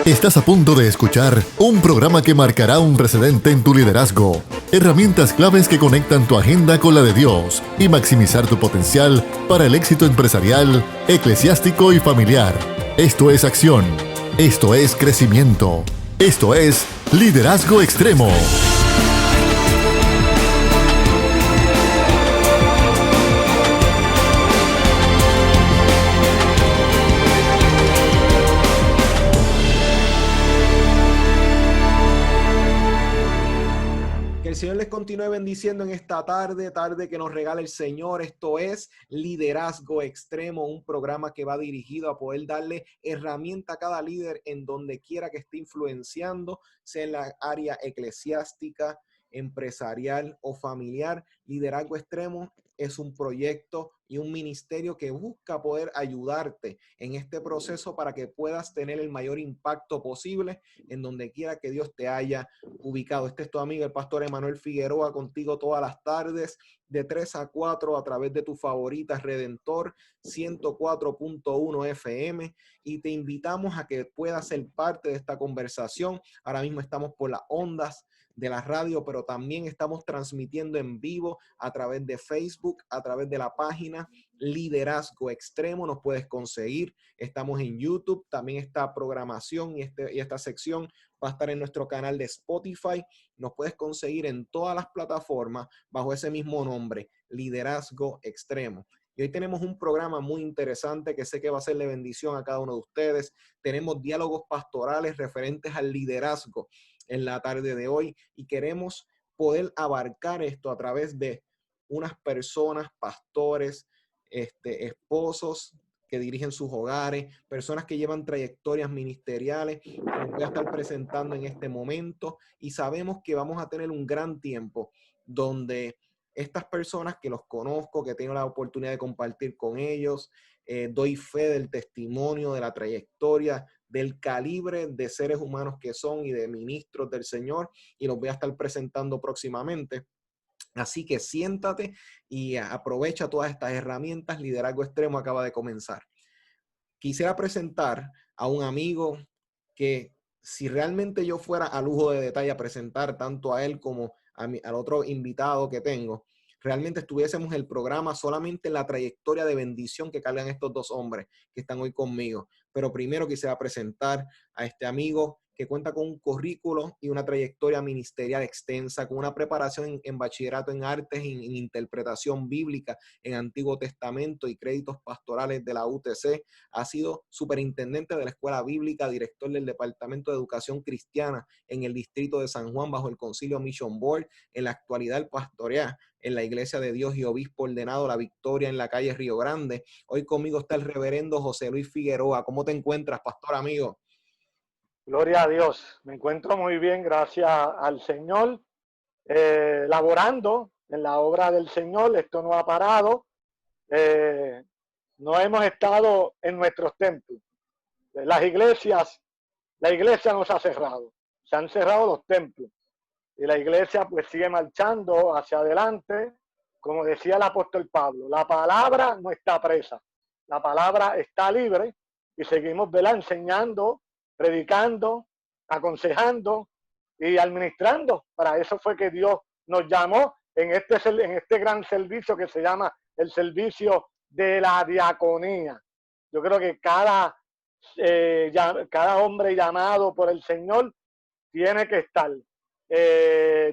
Estás a punto de escuchar un programa que marcará un precedente en tu liderazgo. Herramientas claves que conectan tu agenda con la de Dios y maximizar tu potencial para el éxito empresarial, eclesiástico y familiar. Esto es acción. Esto es crecimiento. Esto es Liderazgo Extremo. Que el Señor les continúe bendiciendo en esta tarde que nos regala el Señor. Esto es Liderazgo Extremo, un programa que va dirigido a poder darle herramienta a cada líder en donde quiera que esté influenciando, sea en la área eclesiástica, empresarial o familiar. Liderazgo Extremo es un proyecto y un ministerio que busca poder ayudarte en este proceso para que puedas tener el mayor impacto posible en donde quiera que Dios te haya ubicado. Este es tu amigo, el pastor Emanuel Figueroa, contigo todas las tardes de 3 a 4 a través de tu favorita Redentor 104.1 FM, y te invitamos a que puedas ser parte de esta conversación. Ahora mismo estamos por las ondas de la radio, pero también estamos transmitiendo en vivo a través de Facebook, a través de la página Liderazgo Extremo. Nos puedes conseguir. Estamos en YouTube. También esta programación y esta sección va a estar en nuestro canal de Spotify. Nos puedes conseguir en todas las plataformas bajo ese mismo nombre, Liderazgo Extremo. Y hoy tenemos un programa muy interesante que sé que va a ser de bendición a cada uno de ustedes. Tenemos diálogos pastorales referentes al liderazgo en la tarde de hoy y queremos poder abarcar esto a través de unas personas, pastores, esposos que dirigen sus hogares, personas que llevan trayectorias ministeriales, que les voy a estar presentando en este momento, y sabemos que vamos a tener un gran tiempo donde estas personas que los conozco, que tengo la oportunidad de compartir con ellos, doy fe del testimonio, de la trayectoria, del calibre de seres humanos que son y de ministros del Señor, y los voy a estar presentando próximamente. Así que siéntate y aprovecha todas estas herramientas. Liderazgo Extremo acaba de comenzar. Quisiera presentar a un amigo que, si realmente yo fuera a lujo de detalle a presentar tanto a él como al otro invitado que tengo, realmente estuviésemos el programa solamente en la trayectoria de bendición que cargan estos dos hombres que están hoy conmigo. Pero primero quisiera presentar a este amigo que cuenta con un currículo y una trayectoria ministerial extensa, con una preparación en bachillerato en artes, en interpretación bíblica, en Antiguo Testamento y créditos pastorales de la UTC. Ha sido superintendente de la Escuela Bíblica, director del Departamento de Educación Cristiana en el Distrito de San Juan bajo el Concilio Mission Board. En la actualidad pastorea en la Iglesia de Dios y Obispo Ordenado La Victoria en la calle Río Grande. Hoy conmigo está el reverendo José Luis Figueroa. ¿Cómo te encuentras, pastor amigo? Gloria a Dios, me encuentro muy bien, gracias al Señor, laborando en la obra del Señor. Esto no ha parado, no hemos estado en nuestros templos. La iglesia nos ha cerrado, se han cerrado los templos y la iglesia pues sigue marchando hacia adelante. Como decía el apóstol Pablo, la palabra no está presa, la palabra está libre y seguimos, ¿verdad?, enseñando, predicando, aconsejando y administrando. Para eso fue que Dios nos llamó en este gran servicio que se llama el servicio de la diaconía. Yo creo que cada hombre llamado por el Señor tiene que estar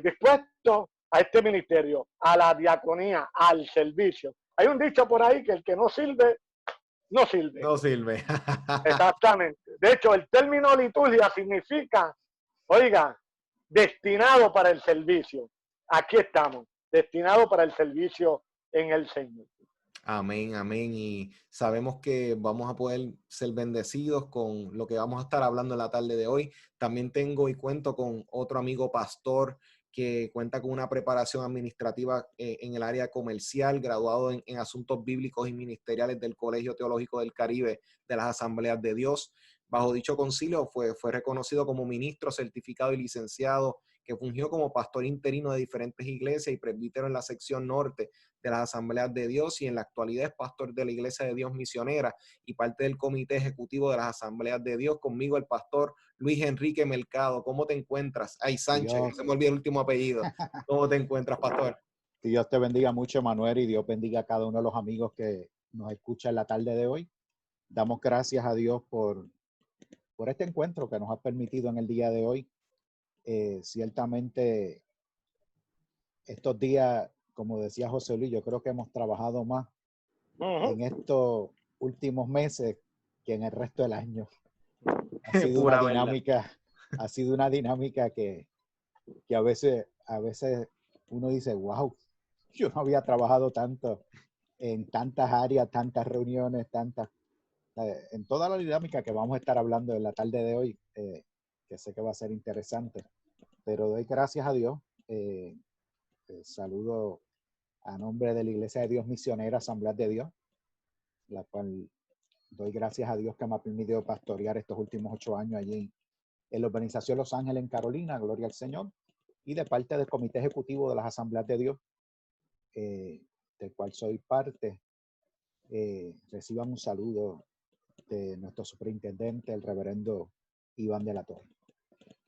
dispuesto a este ministerio, a la diaconía, al servicio. Hay un dicho por ahí que el que no sirve, no sirve. No sirve. Exactamente. De hecho, el término liturgia significa, oiga, destinado para el servicio. Aquí estamos, destinado para el servicio en el Señor. Amén, amén. Y sabemos que vamos a poder ser bendecidos con lo que vamos a estar hablando en la tarde de hoy. También tengo y cuento con otro amigo pastor que cuenta con una preparación administrativa en el área comercial, graduado en asuntos bíblicos y ministeriales del Colegio Teológico del Caribe de las Asambleas de Dios. Bajo dicho concilio fue reconocido como ministro certificado y licenciado que fungió como pastor interino de diferentes iglesias y presbítero en la sección norte de las Asambleas de Dios, y en la actualidad es pastor de la Iglesia de Dios Misionera y parte del comité ejecutivo de las Asambleas de Dios. Conmigo el pastor Luis Enrique Mercado. ¿Cómo te encuentras? Ay, Sánchez, no se me olvidó el último apellido. ¿Cómo te encuentras, pastor? Dios te bendiga mucho, Manuel, y Dios bendiga a cada uno de los amigos que nos escuchan la tarde de hoy. Damos gracias a Dios por este encuentro que nos ha permitido en el día de hoy. Ciertamente, estos días, como decía José Luis, yo creo que hemos trabajado más en estos últimos meses que en el resto del año. Ha sido una dinámica, que a veces uno dice, wow, yo no había trabajado tanto en tantas áreas, tantas reuniones, en toda la dinámica que vamos a estar hablando en la tarde de hoy, que sé que va a ser interesante. Pero doy gracias a Dios. Saludo a nombre de la Iglesia de Dios Misionera, Asambleas de Dios, la cual doy gracias a Dios que me ha permitido pastorear estos últimos 8 años allí en la urbanización Los Ángeles, en Carolina, gloria al Señor, y de parte del comité ejecutivo de las Asambleas de Dios, del cual soy parte. Reciban un saludo de nuestro superintendente, el reverendo Iván de la Torre.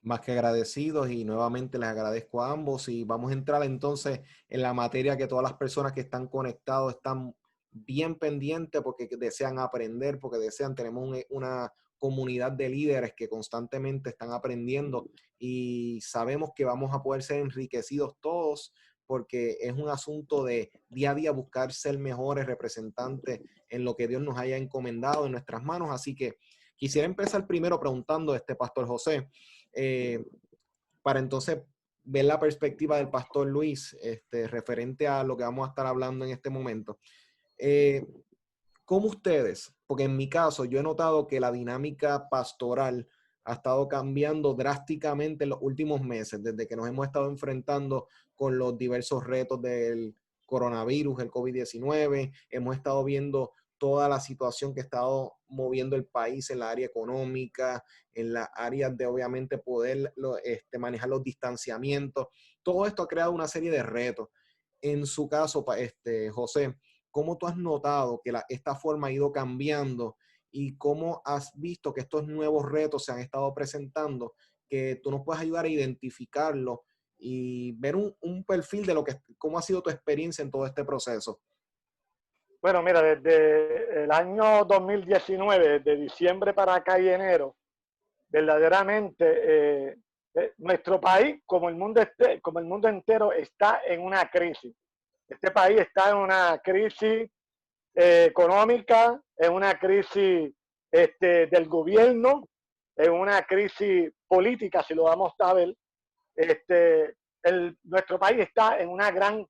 Más que agradecidos, y nuevamente les agradezco a ambos, y vamos a entrar entonces en la materia que todas las personas que están conectados están bien pendientes porque desean aprender, porque tenemos una comunidad de líderes que constantemente están aprendiendo, y sabemos que vamos a poder ser enriquecidos todos, porque es un asunto de día a día buscar ser mejores representantes en lo que Dios nos haya encomendado en nuestras manos. Así que quisiera empezar primero preguntando a Pastor José, para entonces ver la perspectiva del pastor Luis, referente a lo que vamos a estar hablando en este momento. ¿Cómo ustedes? Porque en mi caso yo he notado que la dinámica pastoral ha estado cambiando drásticamente en los últimos meses, desde que nos hemos estado enfrentando con los diversos retos del coronavirus, el COVID-19. Hemos estado viendo toda la situación que ha estado moviendo el país en la área económica, en las áreas de obviamente poder manejar los distanciamientos. Todo esto ha creado una serie de retos. En su caso, José, ¿cómo tú has notado que esta forma ha ido cambiando, y cómo has visto que estos nuevos retos se han estado presentando, que tú nos puedes ayudar a identificarlo y ver un perfil de cómo ha sido tu experiencia en todo este proceso? Bueno, mira, desde el año 2019, de diciembre para acá y enero, verdaderamente nuestro país, como el mundo entero, está en una crisis. Este país está en una crisis económica, en una crisis del gobierno, en una crisis política, si lo vamos a ver. Nuestro país está en una gran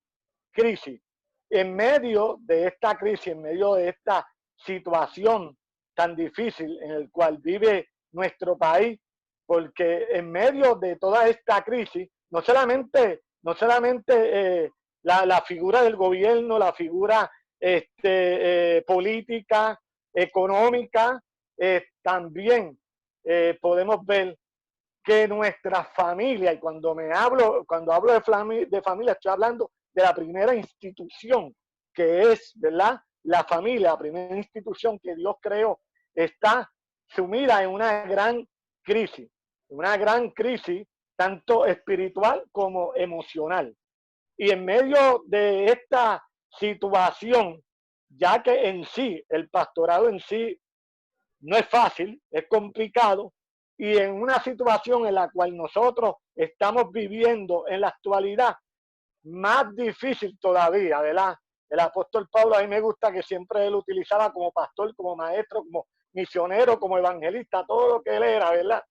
crisis. En medio de esta crisis, en medio de esta situación tan difícil en el cual vive nuestro país, porque en medio de toda esta crisis, no solamente la figura del gobierno, la figura política, económica, también podemos ver que nuestra familia, y cuando hablo de familia, estoy hablando de la primera institución, que es, ¿verdad?, la familia, la primera institución que Dios creó, está sumida en una gran crisis tanto espiritual como emocional. Y en medio de esta situación, ya que en sí, el pastorado en sí no es fácil, es complicado, y en una situación en la cual nosotros estamos viviendo en la actualidad, más difícil todavía, ¿verdad? El apóstol Pablo, a mí me gusta que siempre él utilizaba como pastor, como maestro, como misionero, como evangelista, todo lo que él era, ¿verdad?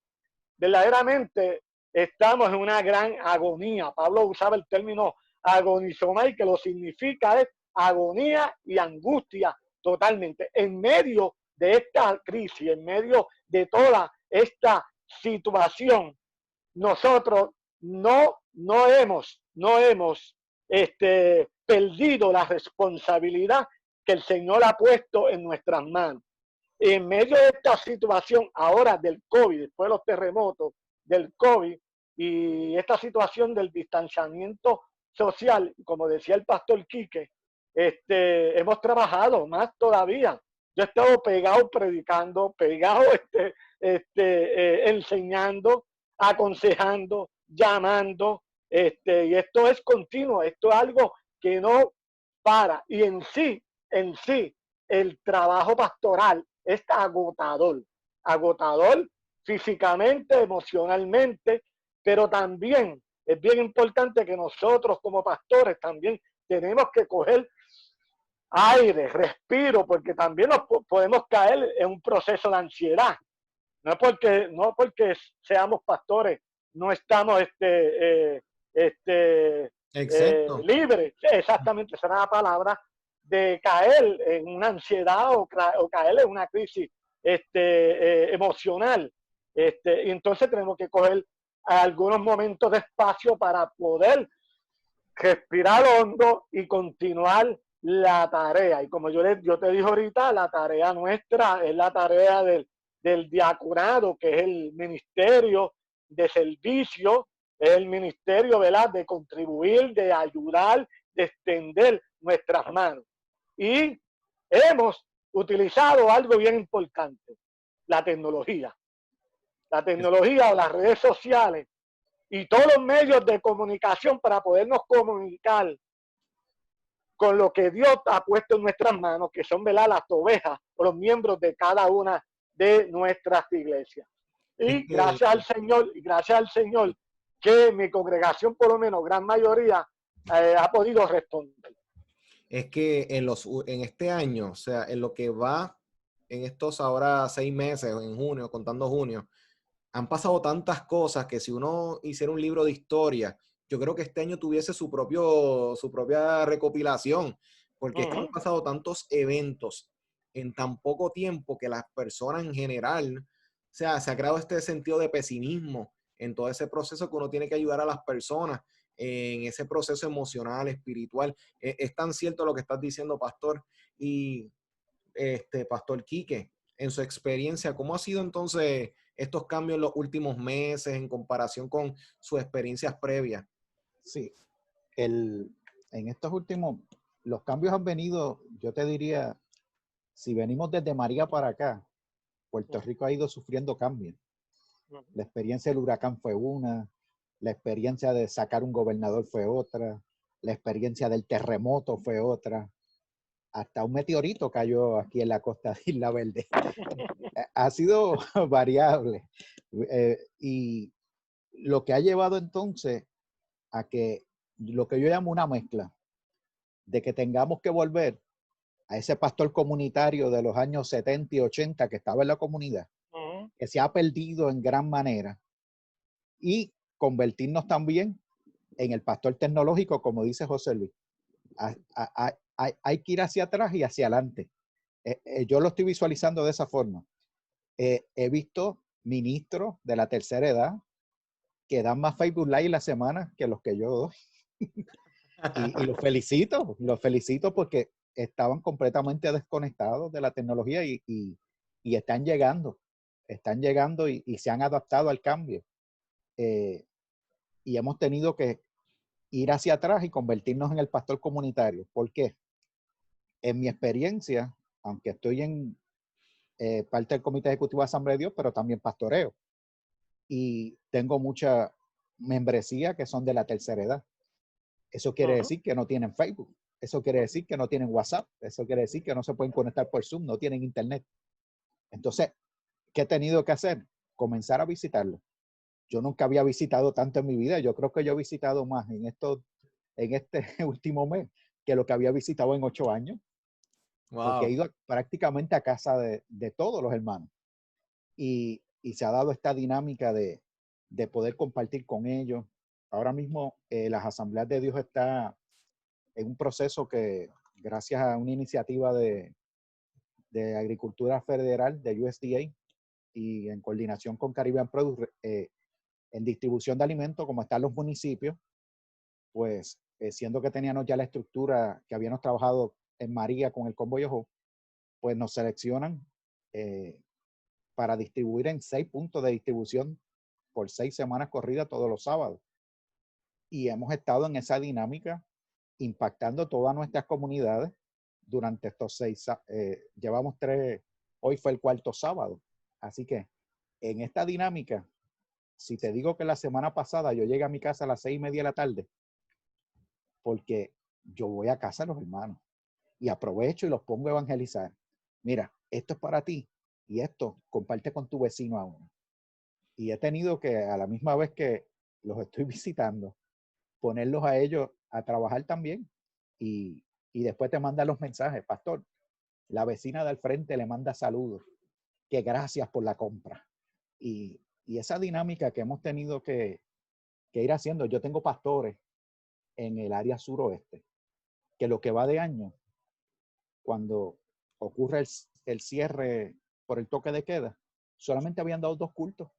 Verdaderamente estamos en una gran agonía. Pablo usaba el término agonizomai, que lo significa es agonía y angustia totalmente. En medio de esta crisis, en medio de toda esta situación, nosotros no hemos perdido la responsabilidad que el Señor ha puesto en nuestras manos. En medio de esta situación ahora del COVID, después de los terremotos del COVID, y esta situación del distanciamiento social, como decía el pastor Quique, hemos trabajado más todavía. Yo he estado pegado predicando, pegado enseñando, aconsejando, llamando, y esto es continuo, esto es algo que no para. Y en sí, el trabajo pastoral es agotador, agotador físicamente, emocionalmente, pero también es bien importante que nosotros como pastores también tenemos que coger aire, respiro, porque también nos podemos caer en un proceso de ansiedad. No porque seamos pastores, no estamos Exento. libres, exactamente, esa era la palabra, de caer en una ansiedad o caer en una crisis emocional. Y entonces tenemos que coger algunos momentos de espacio para poder respirar hondo y continuar la tarea. Y como yo te dije ahorita, la tarea nuestra es la tarea del diaconado, que es el ministerio de servicio, es el ministerio, ¿verdad?, de contribuir, de ayudar, de extender nuestras manos. Y hemos utilizado algo bien importante, la tecnología. La tecnología o las redes sociales y todos los medios de comunicación para podernos comunicar con lo que Dios ha puesto en nuestras manos, que son, ¿verdad?, las ovejas o los miembros de cada una de nuestras iglesias. Y gracias al Señor, que mi congregación, por lo menos gran mayoría, ha podido responder. Es que en este año, o sea, en lo que va, en estos ahora 6 meses, en junio, contando junio, han pasado tantas cosas que si uno hiciera un libro de historia, yo creo que este año tuviese su propia recopilación, porque es que han pasado tantos eventos en tan poco tiempo que las personas en general, o sea, se ha creado este sentido de pesimismo en todo ese proceso que uno tiene que ayudar a las personas en ese proceso emocional, espiritual. Es tan cierto lo que estás diciendo, Pastor. Y Pastor Quique, en su experiencia, ¿cómo ha sido entonces estos cambios en los últimos meses en comparación con sus experiencias previas? Sí, en estos últimos, los cambios han venido, yo te diría, si venimos desde María para acá, Puerto Rico ha ido sufriendo cambios. La experiencia del huracán fue una, la experiencia de sacar un gobernador fue otra, la experiencia del terremoto fue otra, hasta un meteorito cayó aquí en la costa de Isla Verde. Ha sido variable. Y lo que ha llevado entonces a que lo que yo llamo una mezcla, de que tengamos que volver a ese pastor comunitario de los años 70 y 80 que estaba en la comunidad, que se ha perdido en gran manera, y convertirnos también en el pastor tecnológico, como dice José Luis. Hay que ir hacia atrás y hacia adelante. Yo lo estoy visualizando de esa forma. He visto ministros de la tercera edad que dan más Facebook Live la semana que los que yo doy. y los felicito porque estaban completamente desconectados de la tecnología y están llegando y se han adaptado al cambio. Y hemos tenido que ir hacia atrás y convertirnos en el pastor comunitario. ¿Por qué? En mi experiencia, aunque estoy en parte del Comité Ejecutivo de Asamblea de Dios, pero también pastoreo. Y tengo mucha membresía que son de la tercera edad. Eso quiere decir que no tienen Facebook. Eso quiere decir que no tienen WhatsApp. Eso quiere decir que no se pueden conectar por Zoom, no tienen internet. Entonces, ¿qué he tenido que hacer? Comenzar a visitarlo. Yo nunca había visitado tanto en mi vida. Yo creo que yo he visitado más en este último mes que lo que había visitado en 8 años. Wow. Porque he ido prácticamente a casa de todos los hermanos. Y se ha dado esta dinámica de poder compartir con ellos. Ahora mismo las Asambleas de Dios está en un proceso que, gracias a una iniciativa de Agricultura Federal, de USDA, y en coordinación con Caribbean Produce, en distribución de alimentos, como están los municipios, pues siendo que teníamos ya la estructura que habíamos trabajado en María con el Combo Yoho, pues nos seleccionan para distribuir en 6 puntos de distribución por 6 semanas corridas todos los sábados. Y hemos estado en esa dinámica impactando todas nuestras comunidades durante estos 6, llevamos 3, hoy fue el 4º sábado. Así que en esta dinámica, si te digo que la semana pasada yo llegué a mi casa a las 6:30 de la tarde, porque yo voy a casa de los hermanos y aprovecho y los pongo a evangelizar. Mira, esto es para ti y esto comparte con tu vecino aún. Y he tenido que, a la misma vez que los estoy visitando, ponerlos a ellos a trabajar también. Y después te mandan los mensajes. Pastor, la vecina del frente le manda saludos. Que gracias por la compra. Y esa dinámica que hemos tenido que ir haciendo. Yo tengo pastores en el área suroeste, que lo que va de año, cuando ocurre el cierre por el toque de queda, solamente habían dado 2 cultos.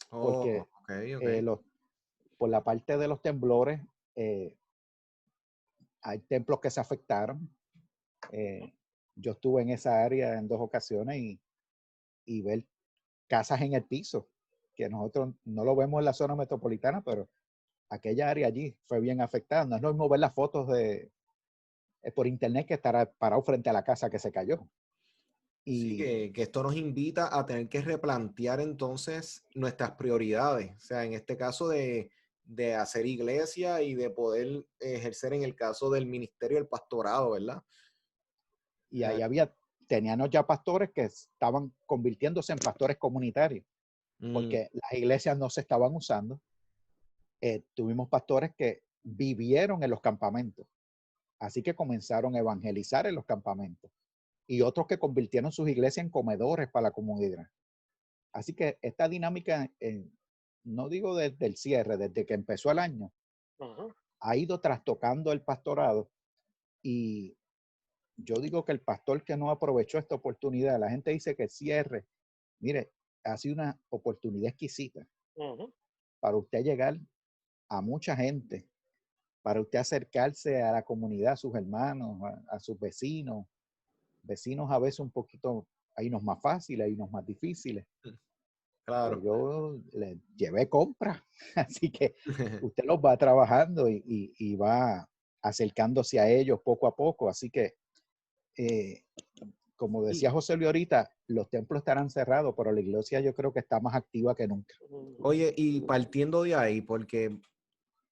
Porque okay. Por la parte de los temblores, hay templos que se afectaron. Yo estuve en esa área en 2 ocasiones y ver casas en el piso, que nosotros no lo vemos en la zona metropolitana, pero aquella área allí fue bien afectada. No es lo mismo ver las fotos por internet que estar parado frente a la casa que se cayó. Sí, que esto nos invita a tener que replantear entonces nuestras prioridades. O sea, en este caso de hacer iglesia y de poder ejercer en el caso del ministerio del pastorado, ¿verdad? Y ahí teníamos ya pastores que estaban convirtiéndose en pastores comunitarios, porque las iglesias no se estaban usando. Tuvimos pastores que vivieron en los campamentos, así que comenzaron a evangelizar en los campamentos, y otros que convirtieron sus iglesias en comedores para la comunidad. Así que esta dinámica, no digo desde el cierre, desde que empezó el año, ha ido trastocando el pastorado. Y yo digo que el pastor que no aprovechó esta oportunidad, la gente dice que el cierre, mire, ha sido una oportunidad exquisita para usted llegar a mucha gente, para usted acercarse a la comunidad, a sus hermanos, a sus vecinos a veces un poquito, hay unos más fáciles, hay unos más difíciles. Claro. Pero yo le llevé compras, así que usted los va trabajando y va acercándose a ellos poco a poco. Así que, como decía José Luis ahorita, los templos estarán cerrados, pero la iglesia yo creo que está más activa que nunca. Oye, y partiendo de ahí, porque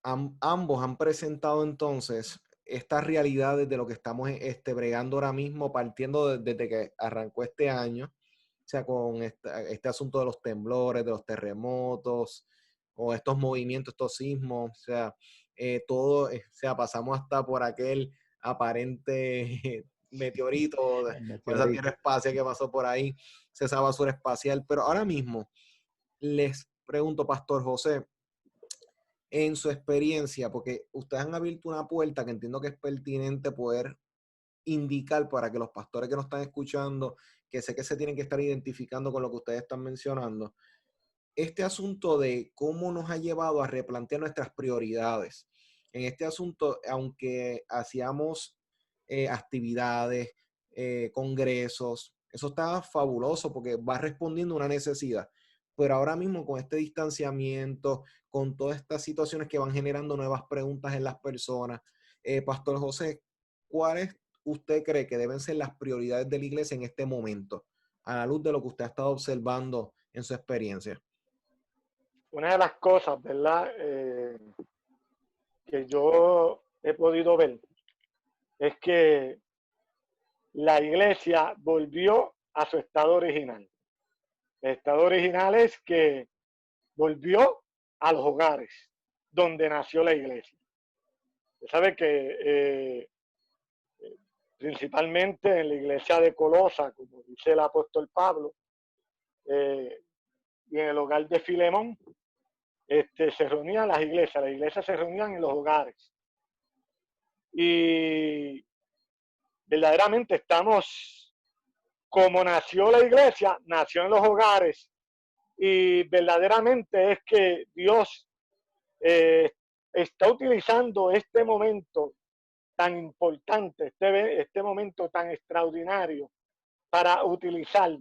ambos han presentado entonces estas realidades de lo que estamos bregando ahora mismo, partiendo desde que arrancó este año, o sea, con este asunto de los temblores, de los terremotos, o estos movimientos, estos sismos, o sea, todo, o sea, pasamos hasta por aquel aparente meteorito, por esa tierra espacial que pasó por ahí, esa basura espacial. Pero ahora mismo les pregunto, Pastor José, en su experiencia, porque ustedes han abierto una puerta que entiendo que es pertinente poder indicar para que los pastores que nos están escuchando, que sé que se tienen que estar identificando con lo que ustedes están mencionando, este asunto de cómo nos ha llevado a replantear nuestras prioridades. En este asunto, aunque hacíamos actividades, congresos, eso está fabuloso porque va respondiendo a una necesidad. Pero ahora mismo con este distanciamiento, con todas estas situaciones que van generando nuevas preguntas en las personas, Pastor José, ¿cuáles usted cree que deben ser las prioridades de la iglesia en este momento, a la luz de lo que usted ha estado observando en su experiencia? Una de las cosas, ¿verdad? Que yo he podido ver es que la iglesia volvió a su estado original. El estado original es que volvió a los hogares donde nació la iglesia. Usted sabe que principalmente en la iglesia de Colosa, como dice el apóstol Pablo, y en el hogar de Filemón, se reunían las iglesias se reunían en los hogares. Y verdaderamente estamos, como nació la iglesia, nació en los hogares, y verdaderamente es que Dios está utilizando este momento tan importante, este momento tan extraordinario, para utilizar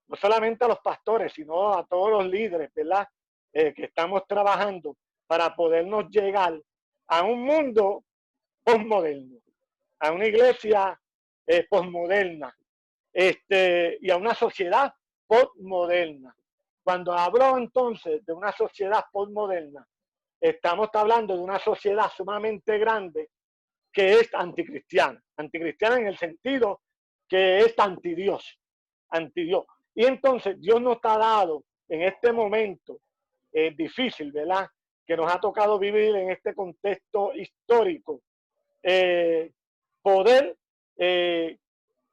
no solamente a los pastores, sino a todos los líderes, ¿verdad? que estamos trabajando para podernos llegar a un mundo postmoderno, a una iglesia postmoderna, y a una sociedad postmoderna. Cuando hablo entonces de una sociedad postmoderna, estamos hablando de una sociedad sumamente grande que es anticristiana. Anticristiana en el sentido que es antidios. Antidios. Y entonces Dios nos ha dado en este momento difícil, ¿verdad? Que nos ha tocado vivir en este contexto histórico, poder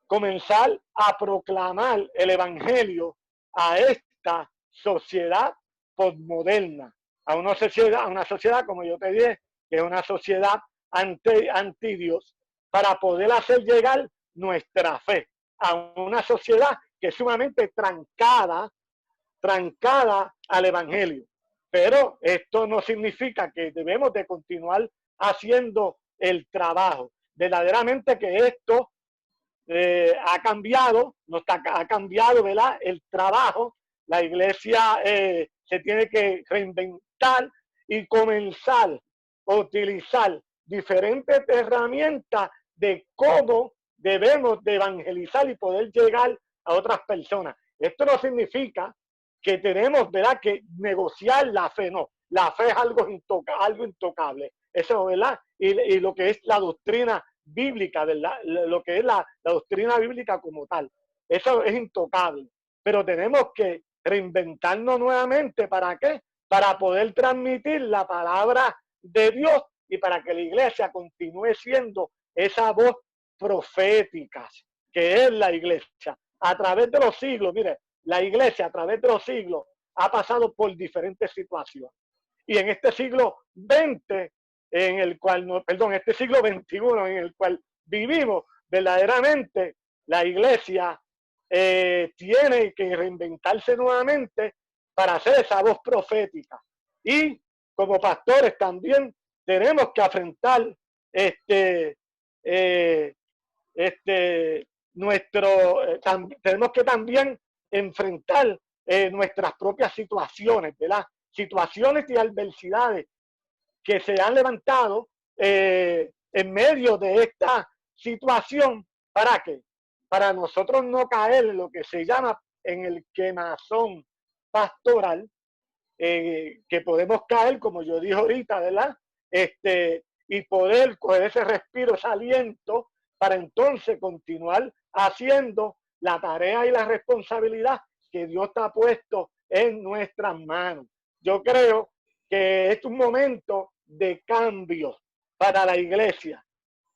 comenzar a proclamar el evangelio a esta sociedad postmoderna, a una sociedad, como yo te dije, que es una sociedad anti Dios, para poder hacer llegar nuestra fe a una sociedad que es sumamente trancada al evangelio. Pero esto no significa que debemos de continuar haciendo el trabajo. Verdaderamente que esto ha cambiado, ha cambiado, ¿verdad? El trabajo. La iglesia se tiene que reinventar y comenzar a utilizar diferentes herramientas de cómo debemos de evangelizar y poder llegar a otras personas. Esto no significa que tenemos, ¿verdad?, que negociar la fe, no. La fe es algo intocable. Eso, ¿verdad? Y lo que es la doctrina bíblica, ¿verdad? Lo que es la doctrina bíblica como tal. Eso es intocable. Pero tenemos que reinventarnos nuevamente. ¿Para qué? Para poder transmitir la palabra de Dios y para que la iglesia continúe siendo esa voz profética que es la iglesia. A través de los siglos, mire, la iglesia a través de los siglos ha pasado por diferentes situaciones. Y en este siglo XX, en el cual, este siglo XXI en el cual vivimos, verdaderamente la iglesia tiene que reinventarse nuevamente para hacer esa voz profética. Y como pastores también tenemos que afrontar tenemos que también enfrentar nuestras propias situaciones, ¿verdad? Situaciones y adversidades que se han levantado en medio de esta situación. ¿Para qué? Para nosotros no caer en lo que se llama en el quemazón pastoral, que podemos caer, como yo dije ahorita, ¿verdad? Y poder coger ese respiro, ese aliento, para entonces continuar haciendo la tarea y la responsabilidad que Dios te ha puesto en nuestras manos. Yo creo que es un momento de cambio para la iglesia,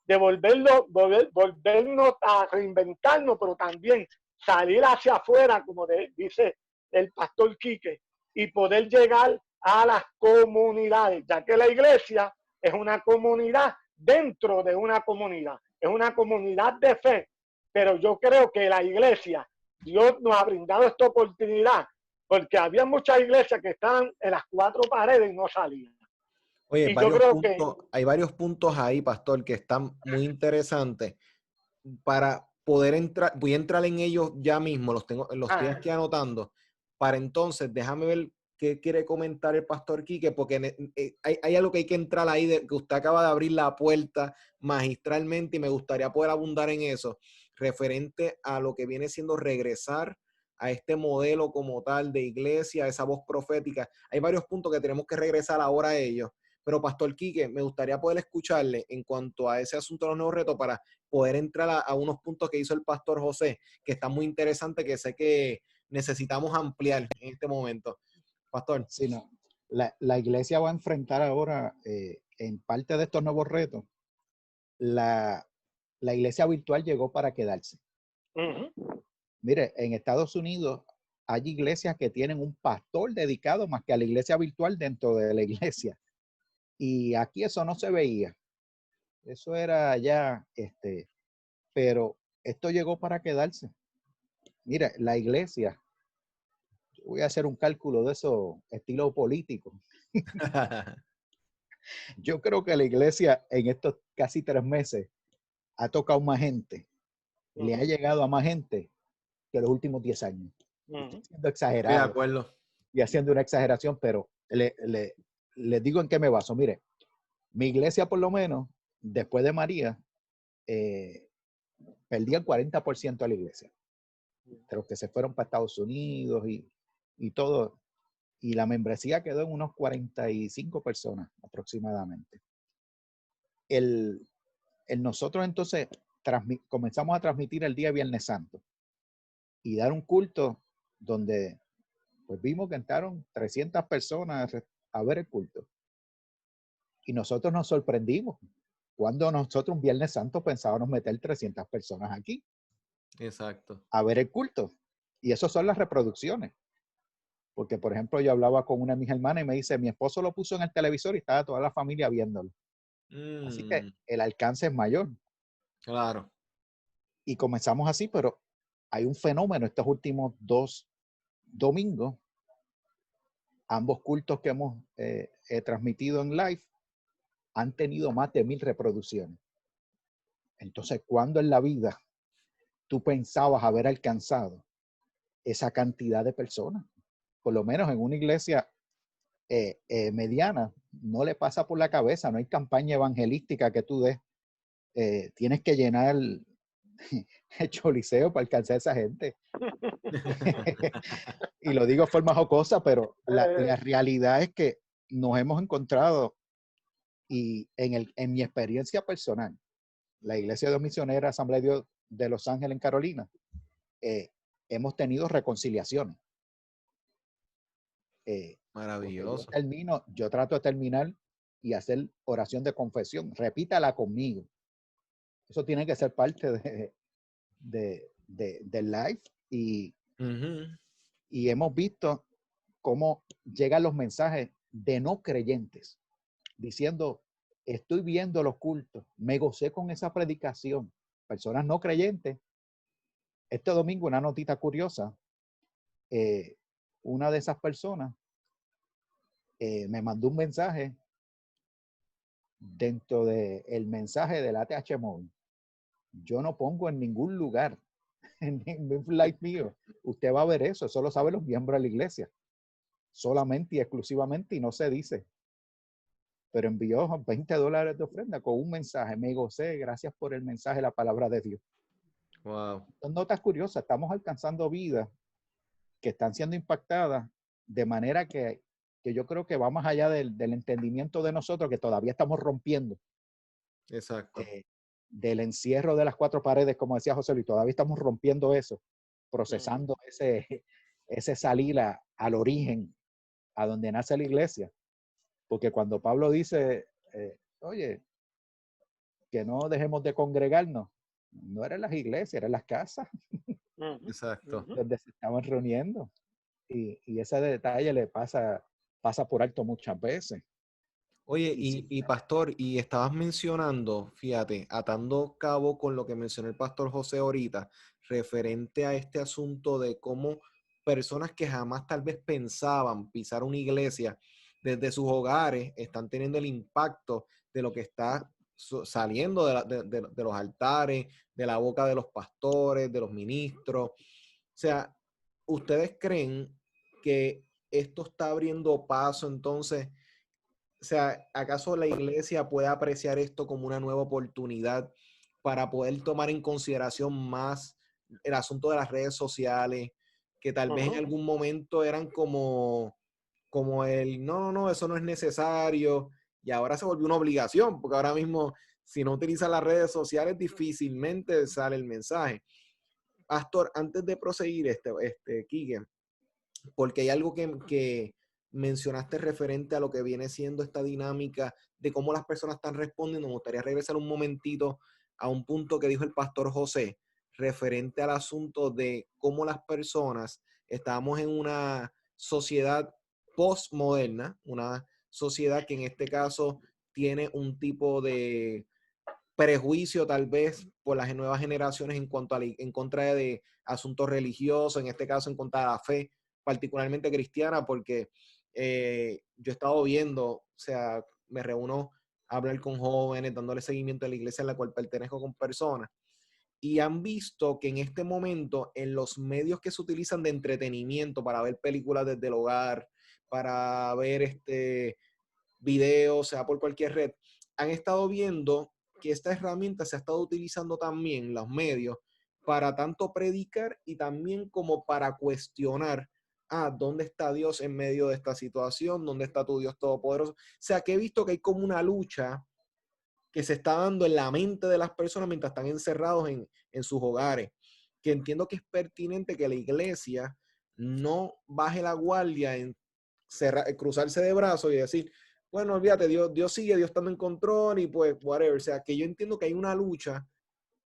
de volvernos a reinventarnos, pero también salir hacia afuera, como dice el pastor Quique, y poder llegar a las comunidades, ya que la iglesia es una comunidad dentro de una comunidad, es una comunidad de fe, pero yo creo que la iglesia, Dios nos ha brindado esta oportunidad, porque había muchas iglesias que estaban en las cuatro paredes y no salían. Oye, hay varios puntos ahí, pastor, que están muy interesantes para poder entrar. Voy a entrar en ellos ya mismo, los estoy aquí anotando, para entonces, déjame ver qué quiere comentar el pastor Quique, porque hay algo que hay que entrar ahí, que usted acaba de abrir la puerta magistralmente y me gustaría poder abundar en eso, referente a lo que viene siendo regresar a este modelo como tal de iglesia, esa voz profética. Hay varios puntos que tenemos que regresar ahora a ellos. Pero, pastor Quique, me gustaría poder escucharle en cuanto a ese asunto de los nuevos retos para poder entrar a unos puntos que hizo el pastor José, que está muy interesante, que sé que necesitamos ampliar en este momento. Pastor. Sí, no. La iglesia va a enfrentar ahora, en parte de estos nuevos retos, la iglesia virtual llegó para quedarse. Mire, en Estados Unidos hay iglesias que tienen un pastor dedicado más que a la iglesia virtual dentro de la iglesia. Y aquí eso no se veía. Eso era ya, pero esto llegó para quedarse. Mira, la iglesia, voy a hacer un cálculo de eso, estilo político. Yo creo que la iglesia en estos casi 3 meses ha tocado más gente, le ha llegado a más gente que los últimos 10 años. Estoy siendo exagerado. Estoy de acuerdo. y haciendo una exageración, pero les digo en qué me baso. Mire, mi iglesia por lo menos, después de María, perdía el 40% de la iglesia. De los que se fueron para Estados Unidos y todo. Y la membresía quedó en unos 45 personas aproximadamente. Nosotros entonces comenzamos a transmitir el día Viernes Santo y dar un culto donde pues vimos que entraron 300 personas a ver el culto. Y nosotros nos sorprendimos cuando nosotros un Viernes Santo pensábamos meter 300 personas aquí. Exacto. A ver el culto. Y eso son las reproducciones. Porque, por ejemplo, yo hablaba con una de mis hermanas y me dice, mi esposo lo puso en el televisor y estaba toda la familia viéndolo. Así que el alcance es mayor. Claro. Y comenzamos así, pero hay un fenómeno estos últimos 2 domingos. Ambos cultos que hemos transmitido en live han tenido más de 1000 reproducciones. Entonces, ¿cuándo en la vida tú pensabas haber alcanzado esa cantidad de personas? Por lo menos en una iglesia mediana, no le pasa por la cabeza, no hay campaña evangelística que tú des. Tienes que llenar el choliseo para alcanzar a esa gente. Y lo digo de forma jocosa, pero la realidad es que nos hemos encontrado, y en mi experiencia personal, la Iglesia de Dios Misionera Asamblea de Dios de Los Ángeles en Carolina, hemos tenido reconciliaciones. Maravilloso. Yo trato de terminar y hacer oración de confesión. Repítala conmigo. Eso tiene que ser parte del live. Y hemos visto cómo llegan los mensajes de no creyentes diciendo, estoy viendo los cultos, me gocé con esa predicación. Personas no creyentes. Este domingo, una notita curiosa, una de esas personas me mandó un mensaje dentro del mensaje del ATH Móvil. Yo no pongo en ningún lugar, en ningún live mío, usted va a ver eso, eso lo saben los miembros de la iglesia, solamente y exclusivamente, y no se dice. Pero envió $20 de ofrenda con un mensaje, me gocé, gracias por el mensaje, la palabra de Dios. Wow. Son notas curiosas, estamos alcanzando vidas que están siendo impactadas de manera que yo creo que va más allá del entendimiento de nosotros, que todavía estamos rompiendo. Exacto. Del encierro de las 4 paredes, como decía José Luis, todavía estamos rompiendo eso, procesando ese salir al origen, a donde nace la iglesia. Porque cuando Pablo dice, oye, que no dejemos de congregarnos, no eran las iglesias, eran las casas. Exacto. Donde se estaban reuniendo. Y ese detalle le pasa por alto muchas veces. Oye, y pastor, y estabas mencionando, fíjate, atando cabo con lo que mencionó el pastor José ahorita, referente a este asunto de cómo personas que jamás tal vez pensaban pisar una iglesia desde sus hogares están teniendo el impacto de lo que está saliendo de los altares, de la boca de los pastores, de los ministros. O sea, ¿ustedes creen que esto está abriendo paso entonces? O sea, ¿acaso la iglesia puede apreciar esto como una nueva oportunidad para poder tomar en consideración más el asunto de las redes sociales, que tal vez en algún momento eran como no, eso no es necesario, y ahora se volvió una obligación, porque ahora mismo, si no utilizas las redes sociales, difícilmente sale el mensaje. Pastor, antes de proseguir, Quique, porque hay algo que mencionaste referente a lo que viene siendo esta dinámica de cómo las personas están respondiendo. Me gustaría regresar un momentito a un punto que dijo el pastor José, referente al asunto de cómo las personas estamos en una sociedad postmoderna, una sociedad que en este caso tiene un tipo de prejuicio tal vez por las nuevas generaciones en contra de asuntos religiosos, en este caso en contra de la fe, particularmente cristiana, porque yo he estado viendo, o sea, me reúno a hablar con jóvenes, dándole seguimiento a la iglesia en la cual pertenezco con personas, y han visto que en este momento en los medios que se utilizan de entretenimiento para ver películas desde el hogar, para ver videos, sea por cualquier red, han estado viendo que esta herramienta se ha estado utilizando también los medios para tanto predicar y también como para cuestionar, ¿dónde está Dios en medio de esta situación? ¿Dónde está tu Dios todopoderoso? O sea, que he visto que hay como una lucha que se está dando en la mente de las personas mientras están encerrados en sus hogares, que entiendo que es pertinente que la iglesia no baje la guardia en cruzarse de brazos y decir, bueno, olvídate, Dios sigue, Dios estando en control y pues whatever. O sea, que yo entiendo que hay una lucha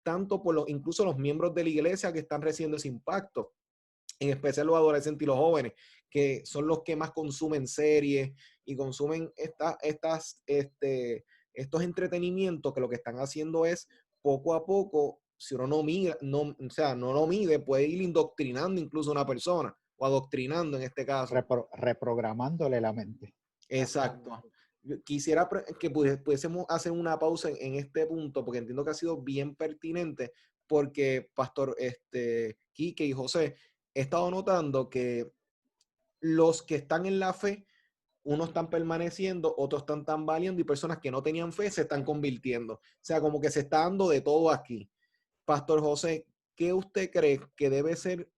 tanto por incluso los miembros de la iglesia que están recibiendo ese impacto, en especial los adolescentes y los jóvenes, que son los que más consumen series y consumen estos entretenimientos, que lo que están haciendo es poco a poco, si uno no mide, o sea, no lo mide, puede ir indoctrinando incluso a una persona, o adoctrinando en este caso. Reprogramándole la mente. Exacto. Quisiera que pudiésemos hacer una pausa en este punto, porque entiendo que ha sido bien pertinente, porque Pastor Quique y José, he estado notando que los que están en la fe, unos están permaneciendo, otros están tambaleando, y personas que no tenían fe se están convirtiendo. O sea, como que se está dando de todo aquí. Pastor José, ¿qué usted cree que debe ser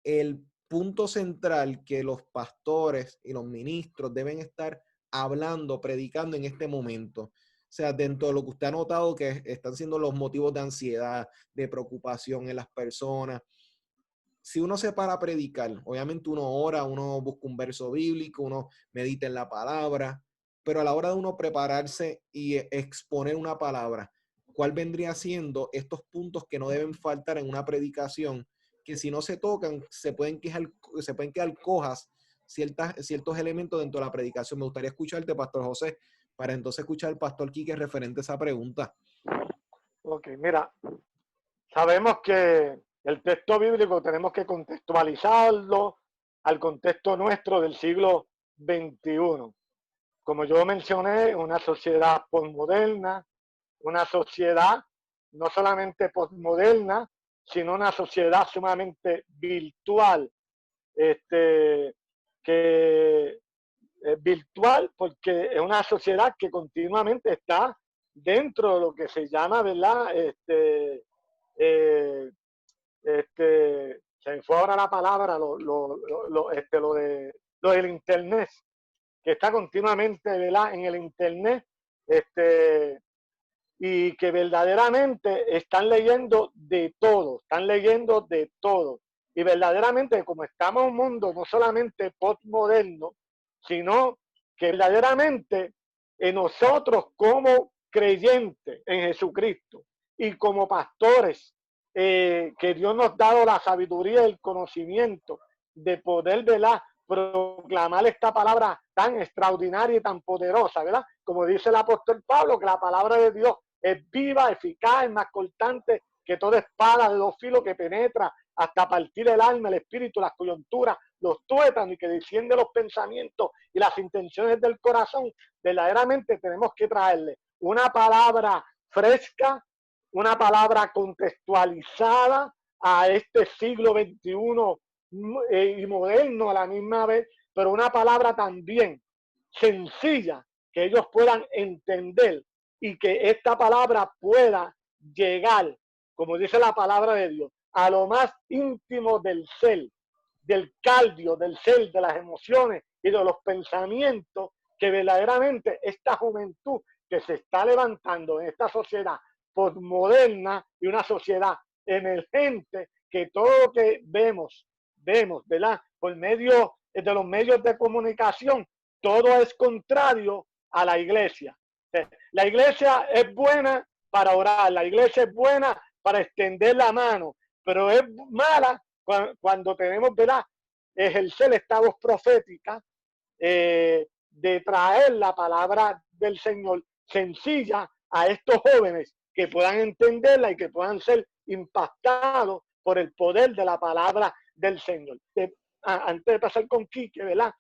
el punto central que los pastores y los ministros deben estar hablando, predicando en este momento? O sea, dentro de lo que usted ha notado que están siendo los motivos de ansiedad, de preocupación en las personas. Si uno se para a predicar, obviamente uno ora, uno busca un verso bíblico, uno medita en la palabra, pero a la hora de uno prepararse y exponer una palabra, ¿cuál vendría siendo estos puntos que no deben faltar en una predicación? Que si no se tocan, se pueden quedar cojas ciertos elementos dentro de la predicación. Me gustaría escucharte, Pastor José, para entonces escuchar al Pastor Quique referente a esa pregunta. Ok, mira, sabemos que el texto bíblico tenemos que contextualizarlo al contexto nuestro del siglo XXI. Como yo mencioné, una sociedad postmoderna, una sociedad no solamente postmoderna, sino una sociedad sumamente virtual. Virtual porque es una sociedad que continuamente está dentro de lo que se llama, ¿verdad? Se me fue ahora la palabra, lo del internet, que está continuamente, ¿verdad?, en el internet, y que verdaderamente están leyendo de todo, y verdaderamente, como estamos en un mundo no solamente postmoderno, sino que verdaderamente en nosotros como creyentes en Jesucristo y como pastores, que Dios nos ha dado la sabiduría y el conocimiento de poder, ¿verdad?, proclamar esta palabra tan extraordinaria y tan poderosa, ¿verdad? Como dice el apóstol Pablo, que la palabra de Dios es viva, eficaz, es más cortante que toda espada de dos filos, que penetra hasta partir el alma, el espíritu, las coyunturas, los tuétanos, y que desciende los pensamientos y las intenciones del corazón. Verdaderamente tenemos que traerle una palabra fresca, una palabra contextualizada a este siglo XXI y moderno a la misma vez, pero una palabra también sencilla que ellos puedan entender, y que esta palabra pueda llegar, como dice la palabra de Dios, a lo más íntimo del ser, del cardio, del ser, de las emociones y de los pensamientos, que verdaderamente esta juventud que se está levantando en esta sociedad postmoderna y una sociedad emergente, que todo lo que vemos, ¿verdad?, por medio de los medios de comunicación, todo es contrario a la iglesia. La iglesia es buena para orar, la iglesia es buena para extender la mano, pero es mala cuando tenemos, ¿verdad?, ejercer esta voz profética, de traer la palabra del Señor sencilla a estos jóvenes, que puedan entenderla y que puedan ser impactados por el poder de la palabra del Señor. Antes de pasar con Quique, ¿verdad?,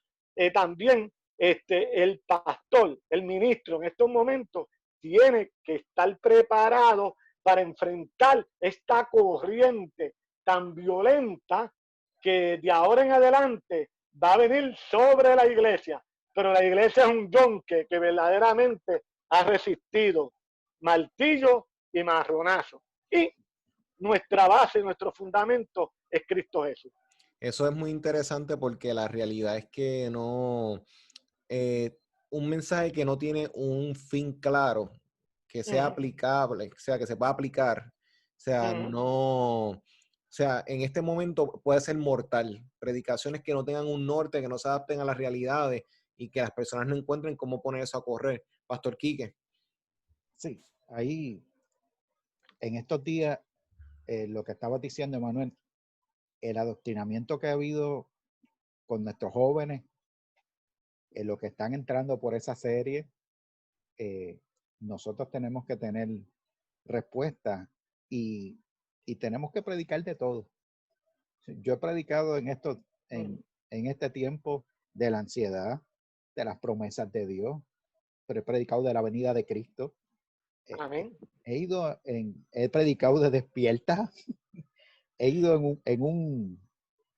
también el pastor, el ministro en estos momentos tiene que estar preparado para enfrentar esta corriente tan violenta que de ahora en adelante va a venir sobre la iglesia. Pero la iglesia es un yonque que verdaderamente ha resistido martillo y marronazo. Y nuestra base, nuestro fundamento es Cristo Jesús. Eso es muy interesante porque la realidad es que no, un mensaje que no tiene un fin claro, que sea aplicable, o sea, que se pueda aplicar, o sea, no, o sea, en este momento puede ser mortal. Predicaciones que no tengan un norte, que no se adapten a las realidades y que las personas no encuentren cómo poner eso a correr. Pastor Quique. Sí, ahí en estos días, lo que estaba diciendo Emanuel, el adoctrinamiento que ha habido con nuestros jóvenes, los que están entrando por esa serie, nosotros tenemos que tener respuesta y tenemos que predicar de todo. Yo he predicado en este tiempo de la ansiedad, de las promesas de Dios, pero he predicado de la venida de Cristo. Amén. He predicado de despierta, he ido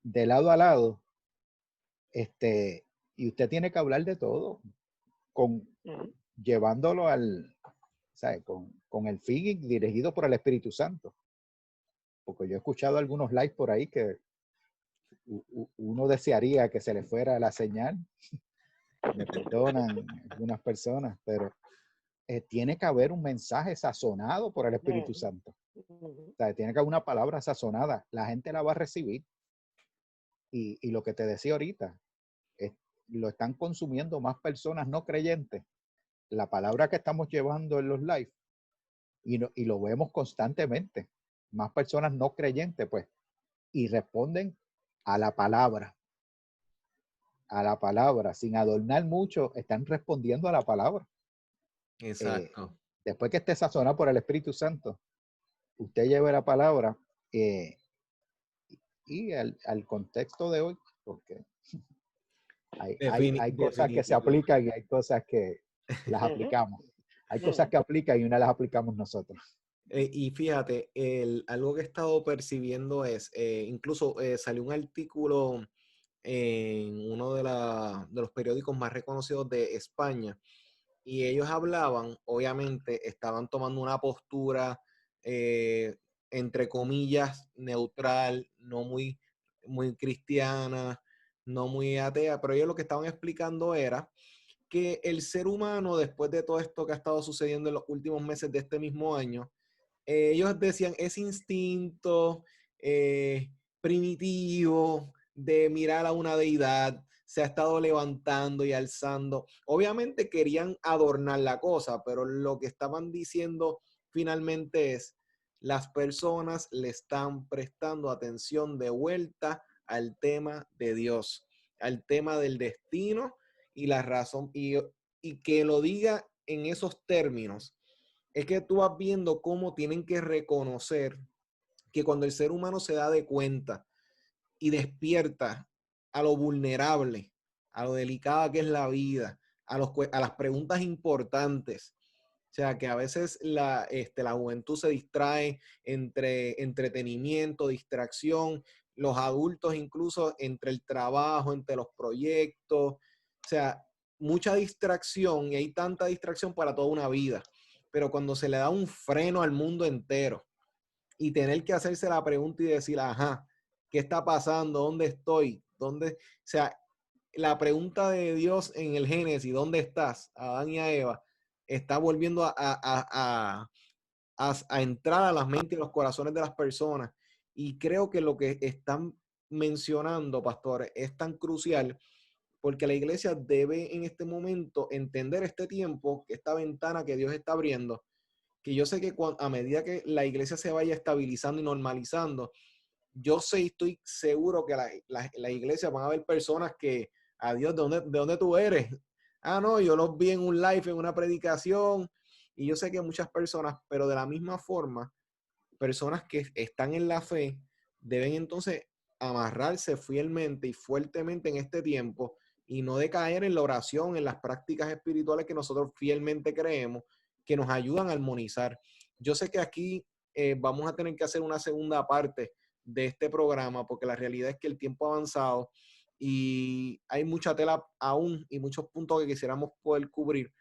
de lado a lado, y usted tiene que hablar de todo, llevándolo ¿sabe? Con el fin dirigido por el Espíritu Santo. Porque yo he escuchado algunos lives por ahí que uno desearía que se le fuera la señal. Me perdonan algunas personas, pero tiene que haber un mensaje sazonado por el Espíritu Santo. O sea, tiene que haber una palabra sazonada. La gente la va a recibir. Y lo que te decía ahorita, lo están consumiendo más personas no creyentes. La palabra que estamos llevando en los live, y lo vemos constantemente. Más personas no creyentes, pues, y responden a la palabra, sin adornar mucho, están respondiendo a la palabra. Exacto. Después que esté sazonado por el Espíritu Santo, usted lleve la palabra y al contexto de hoy, porque hay cosas que se aplican y hay cosas que las aplicamos. Hay cosas que aplican y una las aplicamos nosotros. Y fíjate, algo que he estado percibiendo es, incluso salió un artículo en uno de los periódicos más reconocidos de España, y ellos hablaban, obviamente, estaban tomando una postura, entre comillas, neutral, no muy, muy cristiana, no muy atea, pero ellos lo que estaban explicando era que el ser humano, después de todo esto que ha estado sucediendo en los últimos meses de este mismo año, ellos decían, ese instinto primitivo de mirar a una deidad se ha estado levantando y alzando. Obviamente querían adornar la cosa, pero lo que estaban diciendo finalmente es, las personas le están prestando atención de vuelta al tema de Dios, al tema del destino y la razón, y que lo diga en esos términos. Es que tú vas viendo cómo tienen que reconocer que cuando el ser humano se da de cuenta y despierta a lo vulnerable, a lo delicada que es la vida, a las preguntas importantes, o sea, que a veces la juventud se distrae entre entretenimiento, distracción, los adultos incluso entre el trabajo, entre los proyectos, o sea, mucha distracción, y hay tanta distracción para toda una vida. Pero cuando se le da un freno al mundo entero y tener que hacerse la pregunta y decir, ajá, ¿qué está pasando? ¿Dónde estoy? ¿Dónde? O sea, la pregunta de Dios en el Génesis, ¿dónde estás? A Adán y a Eva, está volviendo a entrar a las mentes y los corazones de las personas. Y creo que lo que están mencionando, pastor, es tan crucial, porque la iglesia debe en este momento entender este tiempo, esta ventana que Dios está abriendo, que yo sé que a medida que la iglesia se vaya estabilizando y normalizando, yo sé y estoy seguro que la iglesia van a haber personas que, adiós, ¿de dónde tú eres? Ah, no, yo los vi en un live, en una predicación, y yo sé que muchas personas, pero de la misma forma, personas que están en la fe deben entonces amarrarse fielmente y fuertemente en este tiempo y no decaer en la oración, en las prácticas espirituales que nosotros fielmente creemos, que nos ayudan a armonizar. Yo sé que aquí vamos a tener que hacer una segunda parte de este programa, porque la realidad es que el tiempo ha avanzado y hay mucha tela aún y muchos puntos que quisiéramos poder cubrir,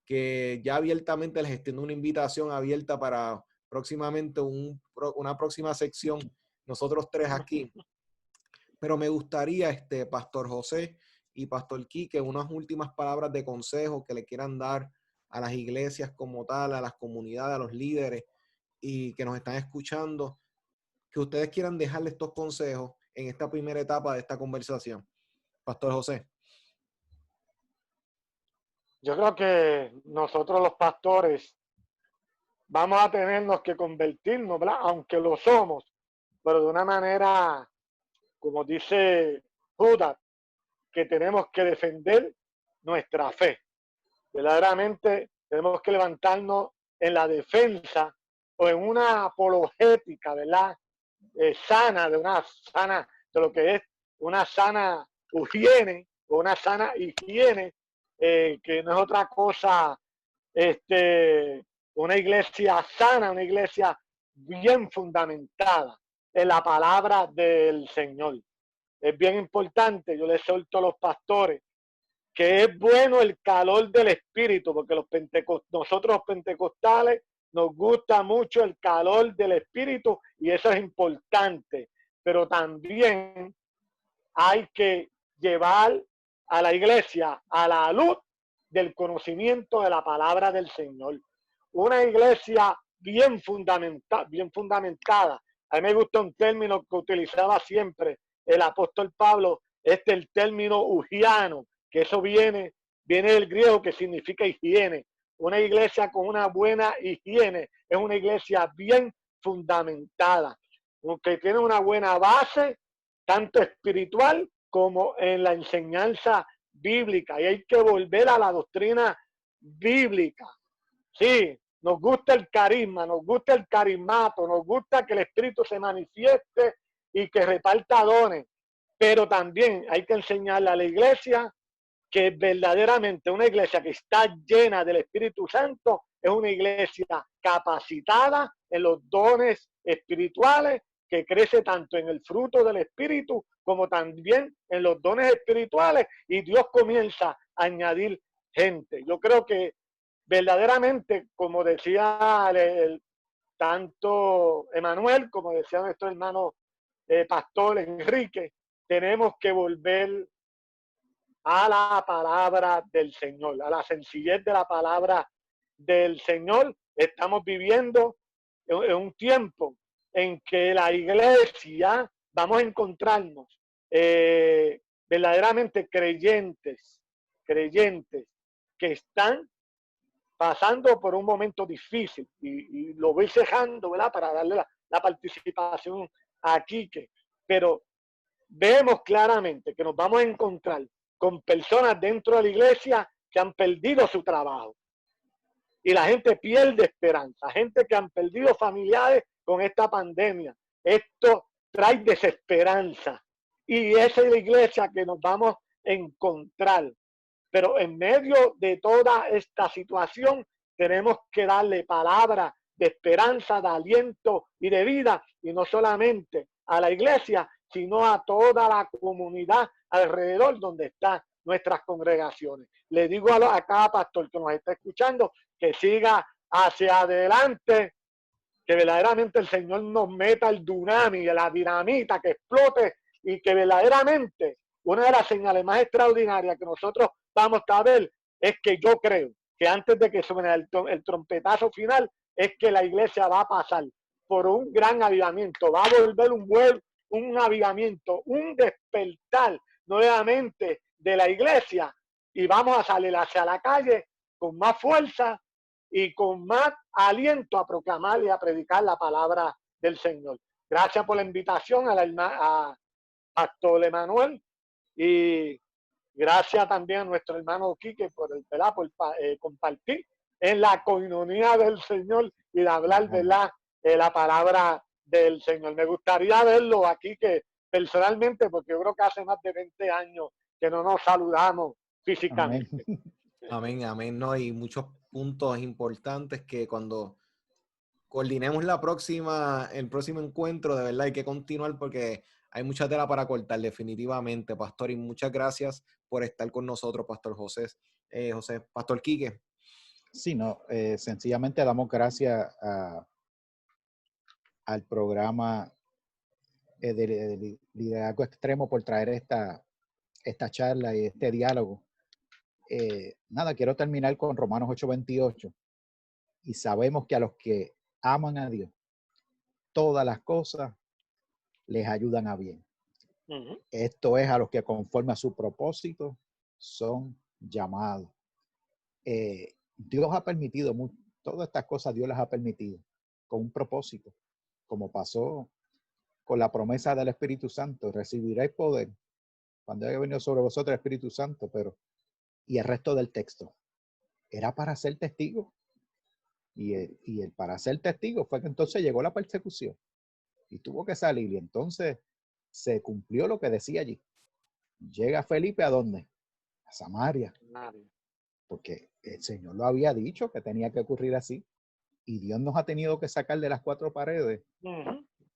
que ya abiertamente les extiendo una invitación abierta para próximamente una próxima sección, nosotros tres aquí. Pero me gustaría, Pastor José y Pastor Quique, unas últimas palabras de consejo que le quieran dar a las iglesias como tal, a las comunidades, a los líderes y que nos están escuchando, que ustedes quieran dejarle estos consejos en esta primera etapa de esta conversación. Pastor José. Yo creo que nosotros los pastores vamos a tenernos que convertirnos, ¿verdad? Aunque lo somos, pero de una manera, como dice Judas, que tenemos que defender nuestra fe. Verdaderamente tenemos que levantarnos en la defensa o en una apologética, ¿verdad? Sana, de lo que es una sana higiene o una sana higiene, que no es otra cosa, una iglesia sana, una iglesia bien fundamentada en la palabra del Señor. Es bien importante, yo les suelto a los pastores, que es bueno el calor del Espíritu, porque nosotros los pentecostales nos gusta mucho el calor del Espíritu y eso es importante, pero también hay que llevar a la iglesia a la luz del conocimiento de la palabra del Señor. Una iglesia bien fundamentada. A mí me gusta un término que utilizaba siempre el apóstol Pablo, el término ujiano, que eso viene del griego, que significa higiene. Una iglesia con una buena higiene es una iglesia bien fundamentada, que tiene una buena base, tanto espiritual como en la enseñanza bíblica. Y hay que volver a la doctrina bíblica. Sí, nos gusta el carisma, nos gusta el carismato, nos gusta que el Espíritu se manifieste y que reparta dones. Pero también hay que enseñarle a la iglesia que verdaderamente una iglesia que está llena del Espíritu Santo es una iglesia capacitada en los dones espirituales, que crece tanto en el fruto del Espíritu como también en los dones espirituales, y Dios comienza a añadir gente. Yo creo que verdaderamente, como decía tanto Emanuel como decía nuestro hermano Pastor Enrique, tenemos que volver a la palabra del Señor, a la sencillez de la palabra del Señor. Estamos viviendo en un tiempo en que la iglesia vamos a encontrarnos verdaderamente creyentes que están pasando por un momento difícil, y lo voy cejando, ¿verdad?, para darle la participación a Quique, pero vemos claramente que nos vamos a encontrar con personas dentro de la iglesia que han perdido su trabajo. Y la gente pierde esperanza. Gente que han perdido familiares con esta pandemia. Esto trae desesperanza. Y esa es la iglesia que nos vamos a encontrar. Pero en medio de toda esta situación tenemos que darle palabra de esperanza, de aliento y de vida. Y no solamente a la iglesia, sino a toda la comunidad alrededor donde están nuestras congregaciones. Le digo a cada pastor que nos está escuchando que siga hacia adelante, que verdaderamente el Señor nos meta el dunami, la dinamita, que explote, y que verdaderamente una de las señales más extraordinarias que nosotros vamos a ver es que yo creo que antes de que suene el trompetazo final, es que la iglesia va a pasar por un gran avivamiento, va a volver un avivamiento, un despertar nuevamente de la iglesia, y vamos a salir hacia la calle con más fuerza y con más aliento a proclamar y a predicar la palabra del Señor. Gracias por la invitación a Pastor Emanuel, y gracias también a nuestro hermano Quique por compartir en la coinonía del Señor y de hablar de la palabra del Señor. Me gustaría verlo aquí, que personalmente, porque yo creo que hace más de 20 años que no nos saludamos físicamente. Amén, amén. No, hay muchos puntos importantes que cuando coordinemos el próximo encuentro. De verdad hay que continuar porque hay mucha tela para cortar definitivamente, Pastor. Y muchas gracias por estar con nosotros, Pastor José. Pastor Quique. Sí, no, sencillamente damos gracias al programa de liderazgo extremo por traer esta charla y este diálogo. Nada, quiero terminar con Romanos 8:28. Y sabemos que a los que aman a Dios, todas las cosas les ayudan a bien. Esto es a los que conforme a su propósito son llamados. Dios ha permitido, todas estas cosas Dios las ha permitido con un propósito, como pasó con la promesa del Espíritu Santo: recibiréis poder cuando haya venido sobre vosotros el Espíritu Santo. Y el resto del texto era para ser testigo. Y el para ser testigo fue que entonces llegó la persecución y tuvo que salir. Y entonces se cumplió lo que decía allí. Llega Felipe ¿a dónde? A Samaria. Porque el Señor lo había dicho que tenía que ocurrir así. Y Dios nos ha tenido que sacar de las cuatro paredes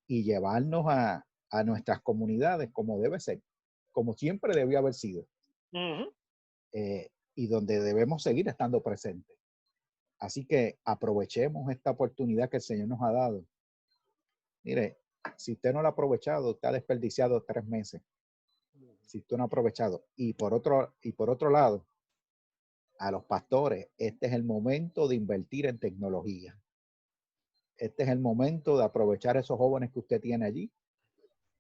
y llevarnos a nuestras comunidades como debe ser, como siempre debió haber sido. Y donde debemos seguir estando presentes. Así que aprovechemos esta oportunidad que el Señor nos ha dado. Mire, si usted no lo ha aprovechado, usted ha desperdiciado 3 meses. Si usted no ha aprovechado. Y por otro lado, a los pastores, este es el momento de invertir en tecnología. Este es el momento de aprovechar esos jóvenes que usted tiene allí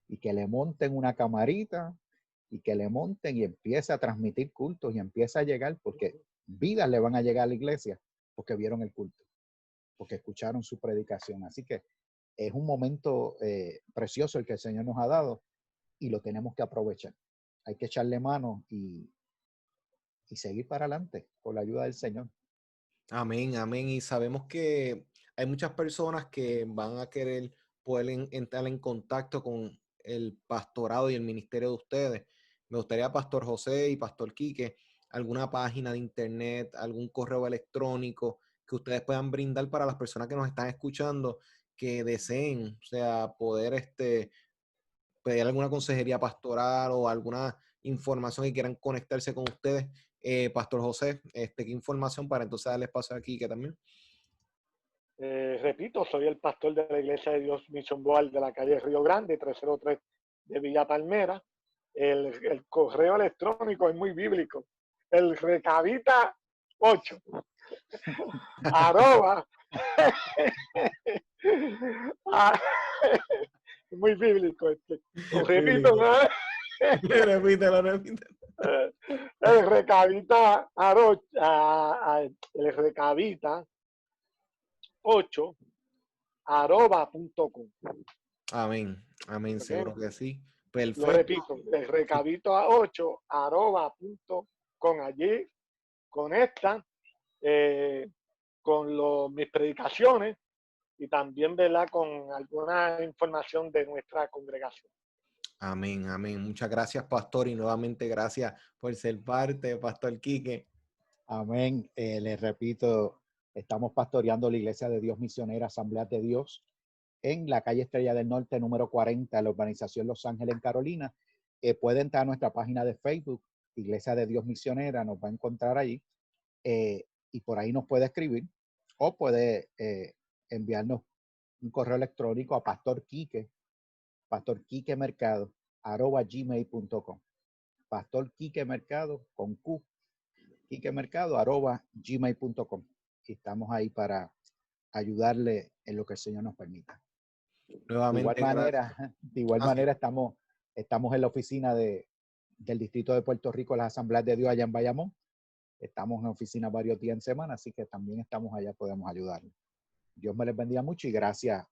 y que le monten una camarita y que le monten y empiece a transmitir cultos y empiece a llegar, porque vidas le van a llegar a la iglesia porque vieron el culto, porque escucharon su predicación. Así que es un momento precioso el que el Señor nos ha dado y lo tenemos que aprovechar. Hay que echarle mano y seguir para adelante con la ayuda del Señor. Amén, amén. Y sabemos que hay muchas personas que van a querer poder entrar en contacto con el pastorado y el ministerio de ustedes. Me gustaría, Pastor José y Pastor Quique, alguna página de internet, algún correo electrónico que ustedes puedan brindar para las personas que nos están escuchando, que deseen, o sea, poder pedir alguna consejería pastoral o alguna información y quieran conectarse con ustedes. Pastor José, ¿qué información para entonces darle espacio aquí que también? Repito, soy el pastor de la Iglesia de Dios Mission Boal de la calle Río Grande, 303 de Villa Palmera. El correo electrónico es muy bíblico. El recabita 8 arroba muy bíblico este. Repito, ¿no? Repítelo. El recabita el recabita 8 arroba.com. Amén, amén, okay. Seguro que sí. Perfecto. Lo repito, el recabito a 8 arroba.com. Allí conectan con mis predicaciones y también, ¿verdad?, con alguna información de nuestra congregación. Amén, amén. Muchas gracias, Pastor, y nuevamente gracias por ser parte, Pastor Quique. Amén. Les repito, estamos pastoreando la Iglesia de Dios Misionera Asamblea de Dios en la calle Estrella del Norte, número 40, en la urbanización Los Ángeles, en Carolina. Puede entrar a nuestra página de Facebook, Iglesia de Dios Misionera, nos va a encontrar allí, y por ahí nos puede escribir o puede enviarnos un correo electrónico a pastorquiquemercado@gmail.com. pastorquiquemercado con Q, quiquemercado@gmail.com. Y estamos ahí para ayudarle en lo que el Señor nos permita. Nuevamente, de igual manera estamos en la oficina del Distrito de Puerto Rico, las Asambleas de Dios allá en Bayamón. Estamos en oficina varios días en semana, así que también estamos allá, podemos ayudarle. Dios me les bendiga mucho y gracias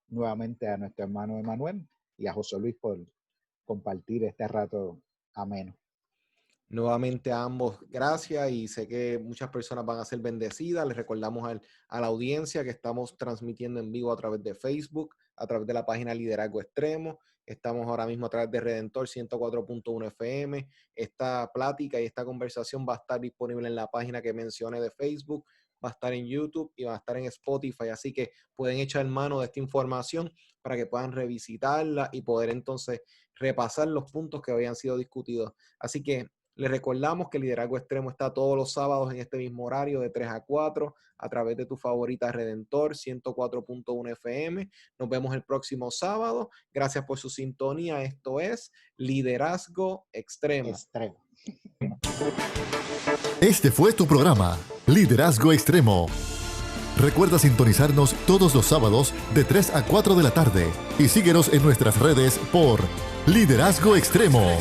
nuevamente a nuestro hermano Emanuel y a José Luis por compartir este rato ameno. Nuevamente a ambos, gracias, y sé que muchas personas van a ser bendecidas. Les recordamos a la audiencia que estamos transmitiendo en vivo a través de Facebook, a través de la página Liderazgo Extremo. Estamos ahora mismo a través de Redentor 104.1 FM. Esta plática y esta conversación va a estar disponible en la página que mencioné de Facebook. va a estar en YouTube y va a estar en Spotify, así que pueden echar mano de esta información para que puedan revisitarla y poder entonces repasar los puntos que habían sido discutidos. Así que les recordamos que Liderazgo Extremo está todos los sábados en este mismo horario de 3 a 4 a través de tu favorita Redentor 104.1 FM. Nos vemos el próximo sábado. Gracias por su sintonía. Esto es Liderazgo Extremo. Este fue tu programa, Liderazgo Extremo. Recuerda sintonizarnos todos los sábados de 3 a 4 de la tarde y síguenos en nuestras redes por Liderazgo Extremo.